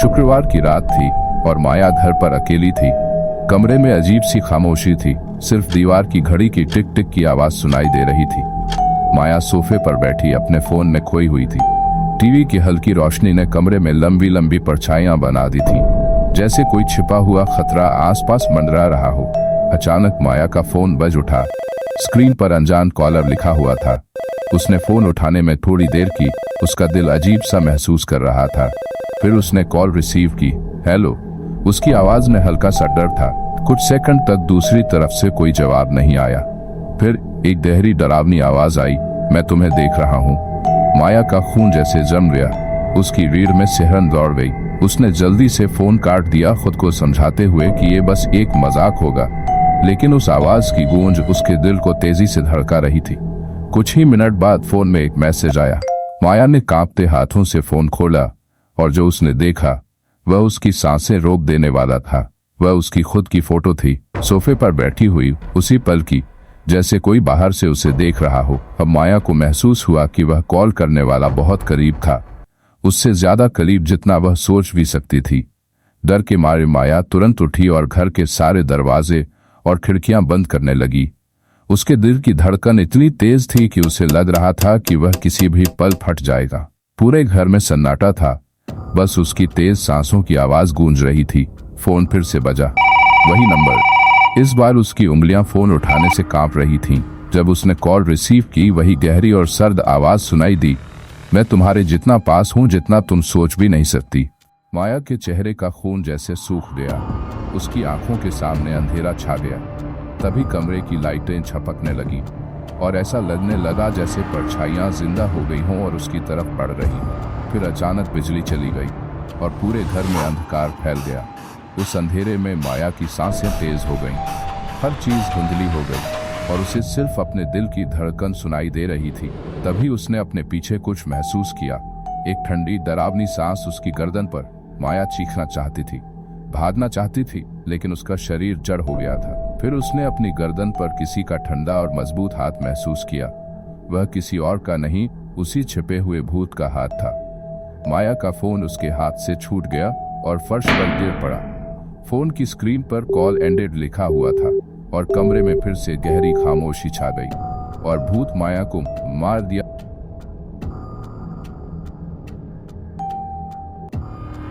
शुक्रवार की रात थी और माया घर पर अकेली थी। कमरे में अजीब सी खामोशी थी, सिर्फ दीवार की घड़ी की टिक टिक की आवाज सुनाई दे रही थी। माया सोफे पर बैठी अपने फोन में खोई हुई थी। टीवी की हल्की रोशनी ने कमरे में लंबी लंबी परछाइयां बना दी थी, जैसे कोई छिपा हुआ खतरा आसपास मंडरा रहा हो। अचानक माया का फोन बज उठा। स्क्रीन पर अनजान कॉलर लिखा हुआ था। उसने फोन उठाने में थोड़ी देर की, उसका दिल अजीब सा महसूस कर रहा था। फिर उसने कॉल रिसीव की। हेलो। उसकी आवाज में हल्का सा डर था। कुछ सेकंड तक दूसरी तरफ से कोई जवाब नहीं आया। फिर एक गहरी डरावनी आवाज आई, मैं तुम्हें देख रहा हूँ। माया का खून जैसे जम गया, उसकी रीढ़ में सिहरन दौड़ गई। उसने जल्दी से फोन काट दिया, खुद को समझाते हुए कि ये बस एक मजाक होगा। लेकिन उस आवाज की गूंज उसके दिल को तेजी से धड़का रही थी। कुछ ही मिनट बाद फोन में एक मैसेज आया। माया ने कांपते हाथों से फोन खोला और जो उसने देखा वह उसकी सांसें रोक देने वाला था। वह उसकी खुद की फोटो थी, सोफे पर बैठी हुई उसी पल की, जैसे कोई बाहर से उसे देख रहा हो। अब माया को महसूस हुआ कि वह कॉल करने वाला बहुत करीब था, उससे ज्यादा करीब जितना वह सोच भी सकती थी। डर के मारे माया तुरंत उठी और घर के सारे दरवाजे और खिड़कियां बंद करने लगी। उसके दिल की धड़कन इतनी तेज थी कि उसे लग रहा था कि वह किसी भी पल फट जाएगा। पूरे घर में सन्नाटा था, बस उसकी तेज सांसों की आवाज गूंज रही थी। फोन फिर से बजा, वही नंबर। इस बार उसकी उंगलियां फोन उठाने से कांप रही थीं। जब उसने कॉल रिसीव की, वही गहरी और सर्द आवाज सुनाई दी, मैं तुम्हारे जितना पास हूं जितना तुम सोच भी नहीं सकती। माया के चेहरे का खून जैसे सूख गया, उसकी आंखों के सामने अंधेरा छा गया। तभी कमरे की लाइटें छपकने लगी और ऐसा लगने लगा जैसे परछाइयां जिंदा हो गई हों और उसकी तरफ बढ़ रही हों। फिर अचानक बिजली चली गई और पूरे घर में अंधकार फैल गया। उस अंधेरे में माया की सांसें तेज हो गईं, हर चीज धुंधली हो गई और उसे सिर्फ अपने दिल की धड़कन सुनाई दे रही थी। तभी उसने अपने पीछे कुछ महसूस किया, एक ठंडी डरावनी सांस उसकी गर्दन पर। माया चीखना चाहती थी, भागना चाहती थी, लेकिन उसका शरीर जड़ हो गया था। फिर उसने अपनी गर्दन पर किसी का ठंडा और मजबूत हाथ महसूस किया। वह किसी और का नहीं, उसी छिपे हुए भूत का हाथ था। माया का फोन उसके हाथ से छूट गया और फर्श पर गिर पड़ा। फोन की स्क्रीन पर कॉल एंडेड लिखा हुआ था और कमरे में फिर से गहरी खामोशी छा गई और भूत माया को मार दिया।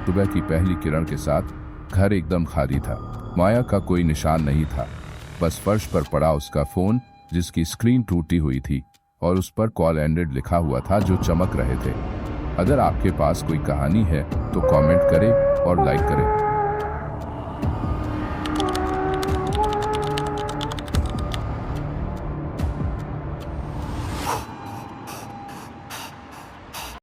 सुबह की पहली किरण के साथ घर एकदम खाली था। माया का कोई निशान नहीं था, बस फर्श पर पड़ा उसका फोन, जिसकी स्क्रीन टूटी हुई थी और उस पर कॉल एंडेड लिखा हुआ था जो चमक रहे थे। अगर आपके पास कोई कहानी है तो कमेंट करें और लाइक करें।